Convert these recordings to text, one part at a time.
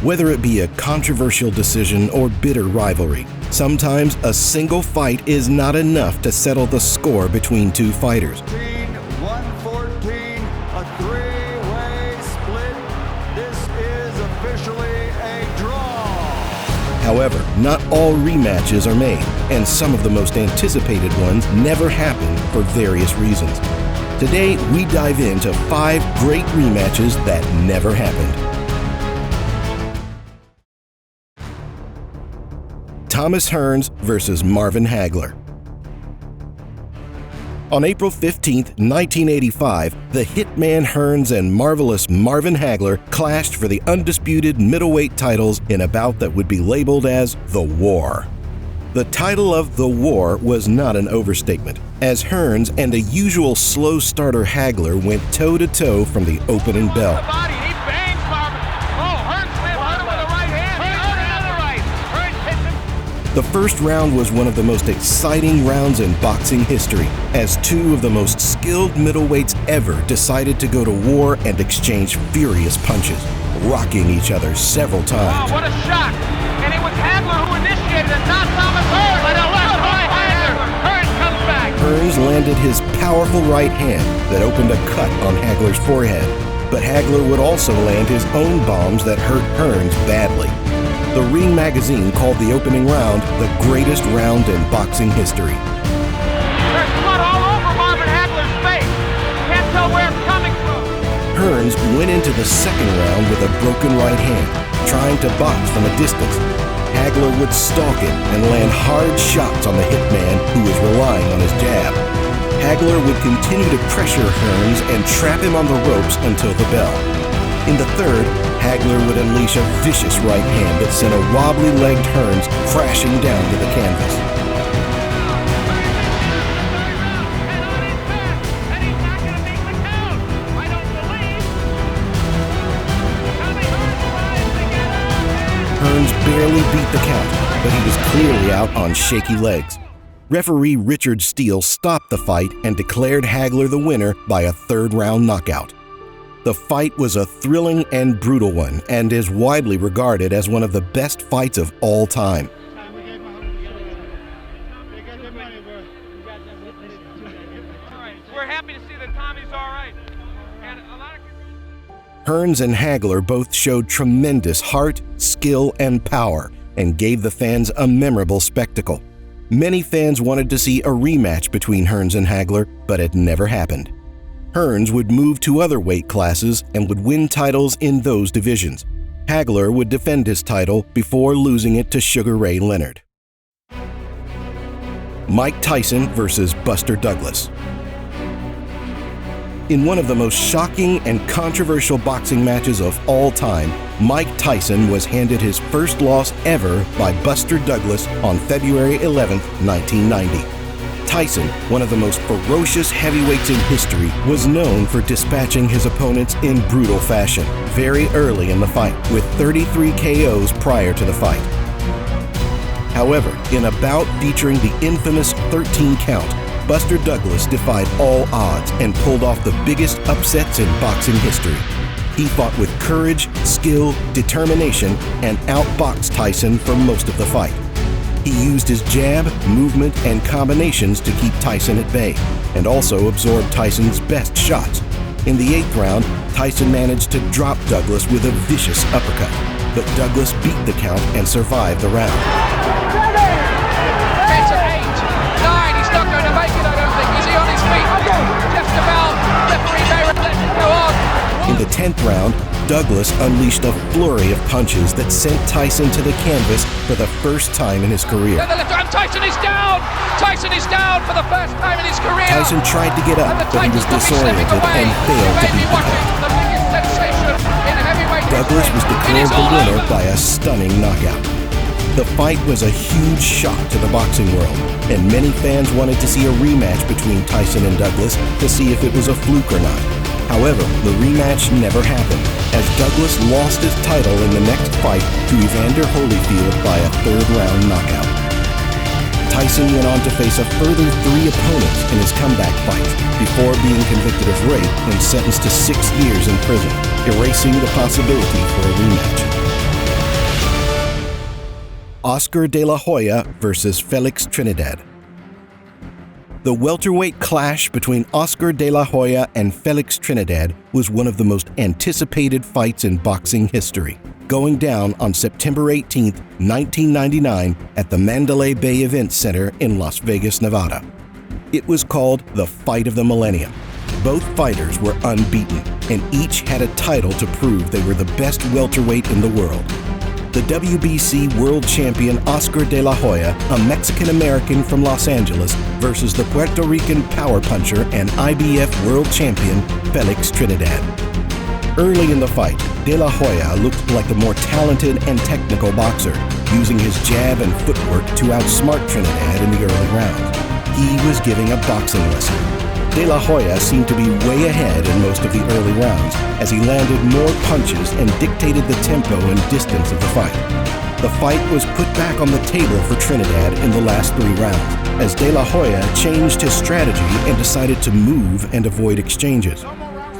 Whether it be a controversial decision or bitter rivalry, sometimes a single fight is not enough to settle the score between two fighters. 114, a three-way split. This is officially a draw. However, not all rematches are made, and some of the most anticipated ones never happen for various reasons. Today, we dive into 5 great rematches that never happened. Thomas Hearns versus Marvin Hagler. On April 15, 1985, the Hitman Hearns and Marvelous Marvin Hagler clashed for the undisputed middleweight titles in a bout that would be labeled as The War. The title of The War was not an overstatement, as Hearns and a usual slow starter Hagler went toe-to-toe from the opening bell. The first round was one of the most exciting rounds in boxing history, as two of the most skilled middleweights ever decided to go to war and exchange furious punches, rocking each other several times. Oh, what a shot! And it was Hagler who initiated it, not Thomas Hearns! And a left by Hagler! Hearns comes back! Hearns landed his powerful right hand that opened a cut on Hagler's forehead, but Hagler would also land his own bombs that hurt Hearns badly. The Ring magazine called the opening round the greatest round in boxing history. There's blood all over Marvin Hagler's face. Can't tell where it's coming from. Hearns went into the second round with a broken right hand, trying to box from a distance. Hagler would stalk him and land hard shots on the Hitman, who was relying on his jab. Hagler would continue to pressure Hearns and trap him on the ropes until the bell. In the third, Hagler would unleash a vicious right hand that sent a wobbly-legged Hearns crashing down to the canvas. Hearns barely beat the count, but he was clearly out on shaky legs. Referee Richard Steele stopped the fight and declared Hagler the winner by a third-round knockout. The fight was a thrilling and brutal one, and is widely regarded as one of the best fights of all time. We're happy to see that Tommy's all right. Hearns and Hagler both showed tremendous heart, skill, and power, and gave the fans a memorable spectacle. Many fans wanted to see a rematch between Hearns and Hagler, but it never happened. Hearns would move to other weight classes and would win titles in those divisions. Hagler would defend his title before losing it to Sugar Ray Leonard. Mike Tyson versus Buster Douglas. In one of the most shocking and controversial boxing matches of all time, Mike Tyson was handed his first loss ever by Buster Douglas on February 11, 1990. Tyson, one of the most ferocious heavyweights in history, was known for dispatching his opponents in brutal fashion very early in the fight, with 33 KOs prior to the fight. However, in a bout featuring the infamous 13 count, Buster Douglas defied all odds and pulled off the biggest upsets in boxing history. He fought with courage, skill, determination, and outboxed Tyson for most of the fight. He used his jab, movement, and combinations to keep Tyson at bay, and also absorbed Tyson's best shots. In the 8th round, Tyson managed to drop Douglas with a vicious uppercut, but Douglas beat the count and survived the round. 10 to 8, 9, he's not going to make it, I don't think. Is he on his feet? Just about. Referee Mayron lets it go on. In the 10th round, Douglas unleashed a flurry of punches that sent Tyson to the canvas for the first time in his career. Tyson is down! Tyson is down for the first time in his career! Tyson tried to get up, but he was disoriented and failed to beat the count. Douglas was declared the winner by a stunning knockout. The fight was a huge shock to the boxing world, and many fans wanted to see a rematch between Tyson and Douglas to see if it was a fluke or not. However, the rematch never happened, as Douglas lost his title in the next fight to Evander Holyfield by a third-round knockout. Tyson went on to face a further 3 opponents in his comeback fight, before being convicted of rape and sentenced to 6 years in prison, erasing the possibility for a rematch. Oscar de la Hoya versus Felix Trinidad. The welterweight clash between Oscar de la Hoya and Felix Trinidad was one of the most anticipated fights in boxing history, going down on September 18, 1999 at the Mandalay Bay Event Center in Las Vegas, Nevada. It was called the Fight of the Millennium. Both fighters were unbeaten, and each had a title to prove they were the best welterweight in the world. The WBC World Champion Oscar de la Hoya, a Mexican-American from Los Angeles, versus the Puerto Rican power puncher and IBF World Champion Felix Trinidad. Early in the fight, de la Hoya looked like the more talented and technical boxer, using his jab and footwork to outsmart Trinidad in the early rounds. He was giving a boxing lesson. De la Hoya seemed to be way ahead in most of the early rounds as he landed more punches and dictated the tempo and distance of the fight. The fight was put back on the table for Trinidad in the last 3 rounds as De La Hoya changed his strategy and decided to move and avoid exchanges.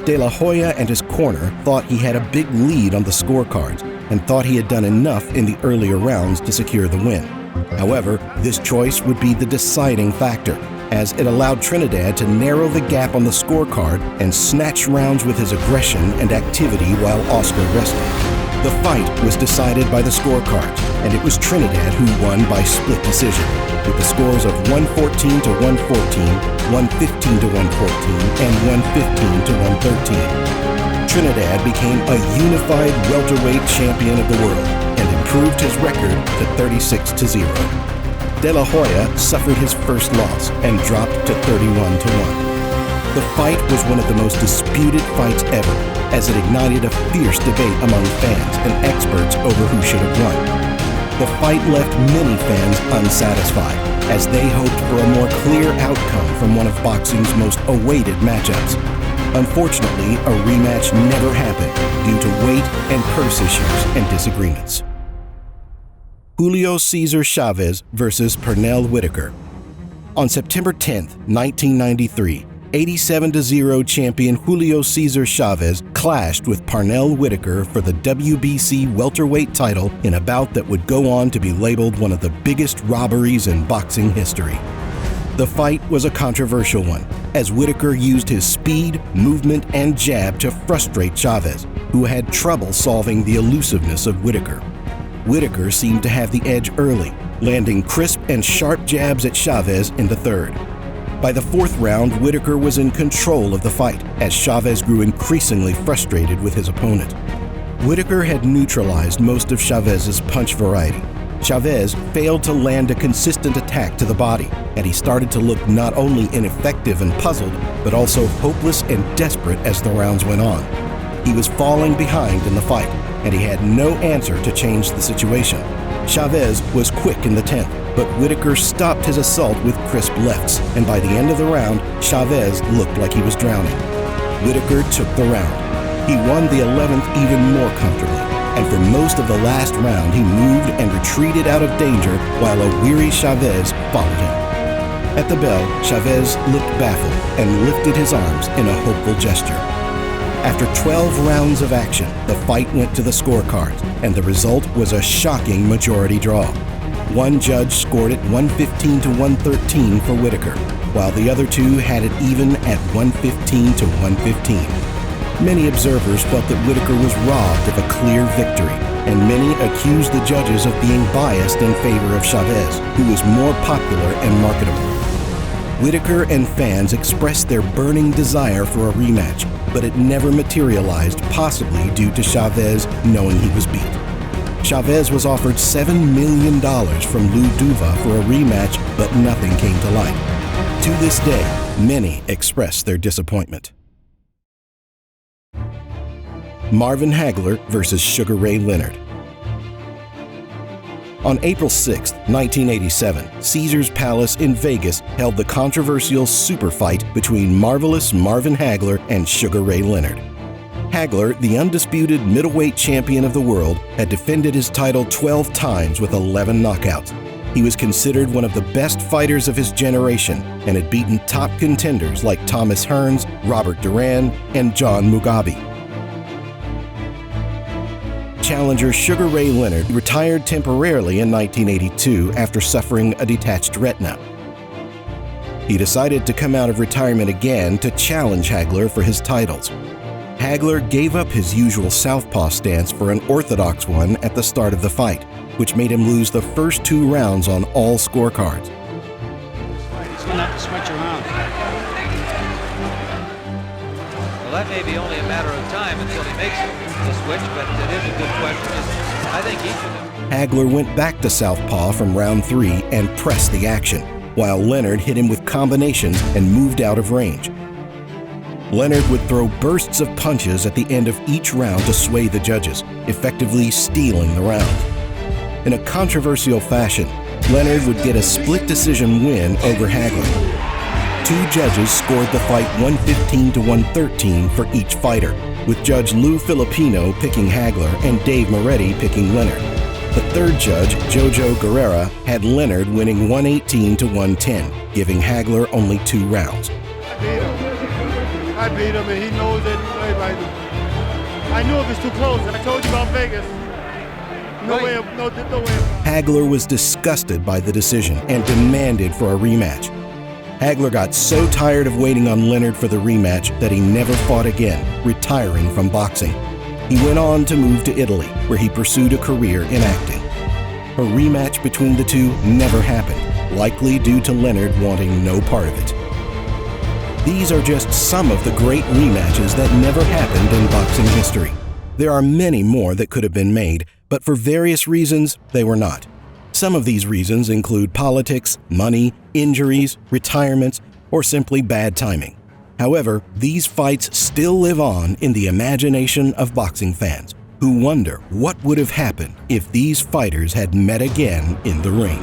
De La Hoya and his corner thought he had a big lead on the scorecards and thought he had done enough in the earlier rounds to secure the win. However, this choice would be the deciding factor, as it allowed Trinidad to narrow the gap on the scorecard and snatch rounds with his aggression and activity while Oscar rested. The fight was decided by the scorecards, and it was Trinidad who won by split decision, with the scores of 114 to 114, 115 to 114, and 115 to 113. Trinidad became a unified welterweight champion of the world and improved his record to 36-0. De La Hoya suffered his first loss and dropped to 31-1. The fight was one of the most disputed fights ever, as it ignited a fierce debate among fans and experts over who should have won. The fight left many fans unsatisfied, as they hoped for a more clear outcome from one of boxing's most awaited matchups. Unfortunately, a rematch never happened due to weight and purse issues and disagreements. Julio Cesar Chavez versus Pernell Whitaker. On September 10, 1993, 87-0 champion Julio Cesar Chavez clashed with Pernell Whitaker for the WBC welterweight title in a bout that would go on to be labeled one of the biggest robberies in boxing history. The fight was a controversial one, as Whitaker used his speed, movement, and jab to frustrate Chavez, who had trouble solving the elusiveness of Whitaker. Whitaker seemed to have the edge early, landing crisp and sharp jabs at Chavez in the third. By the 4th round, Whitaker was in control of the fight, as Chavez grew increasingly frustrated with his opponent. Whitaker had neutralized most of Chavez's punch variety. Chavez failed to land a consistent attack to the body, and he started to look not only ineffective and puzzled, but also hopeless and desperate as the rounds went on. He was falling behind in the fight, and he had no answer to change the situation. Chavez was quick in the 10th, but Whitaker stopped his assault with crisp lefts, and by the end of the round, Chavez looked like he was drowning. Whitaker took the round. He won the 11th even more comfortably, and for most of the last round he moved and retreated out of danger while a weary Chavez followed him. At the bell, Chavez looked baffled and lifted his arms in a hopeful gesture. After 12 rounds of action, the fight went to the scorecards, and the result was a shocking majority draw. One judge scored it 115 to 113 for Whitaker, while the other two had it even at 115 to 115. Many observers felt that Whitaker was robbed of a clear victory, and many accused the judges of being biased in favor of Chavez, who was more popular and marketable. Whitaker and fans expressed their burning desire for a rematch, but it never materialized, possibly due to Chavez knowing he was beat. Chavez was offered $7 million from Lou Duva for a rematch, but nothing came to light. To this day, many express their disappointment. Marvin Hagler versus Sugar Ray Leonard. On April 6, 1987, Caesars Palace in Vegas held the controversial super fight between Marvelous Marvin Hagler and Sugar Ray Leonard. Hagler, the undisputed middleweight champion of the world, had defended his title 12 times with 11 knockouts. He was considered one of the best fighters of his generation and had beaten top contenders like Thomas Hearns, Robert Duran, and John Mugabe. challenger Sugar Ray Leonard retired temporarily in 1982 after suffering a detached retina. He decided to come out of retirement again to challenge Hagler for his titles. Hagler gave up his usual southpaw stance for an orthodox one at the start of the fight, which made him lose the first 2 rounds on all scorecards. He's going to have to switch around. Well, that may be only a matter of time until he makes the switch, but it is a good question. I think each of them. Hagler went back to southpaw from round 3 and pressed the action, while Leonard hit him with combinations and moved out of range. Leonard would throw bursts of punches at the end of each round to sway the judges, effectively stealing the round. In a controversial fashion, Leonard would get a split decision win over Hagler. 2 judges scored the fight 115 to 113 for each fighter, with Judge Lou Filipino picking Hagler and Dave Moretti picking Leonard. The 3rd judge, Jojo Guerrera, had Leonard winning 118 to 110, giving Hagler only 2 rounds. I beat him, and he knows it. I knew it was too close. I told you about Vegas. No way. Hagler was disgusted by the decision and demanded for a rematch. Hagler got so tired of waiting on Leonard for the rematch that he never fought again, retiring from boxing. He went on to move to Italy, where he pursued a career in acting. A rematch between the two never happened, likely due to Leonard wanting no part of it. These are just some of the great rematches that never happened in boxing history. There are many more that could have been made, but for various reasons, they were not. Some of these reasons include politics, money, injuries, retirements, or simply bad timing. However, these fights still live on in the imagination of boxing fans, who wonder what would have happened if these fighters had met again in the ring.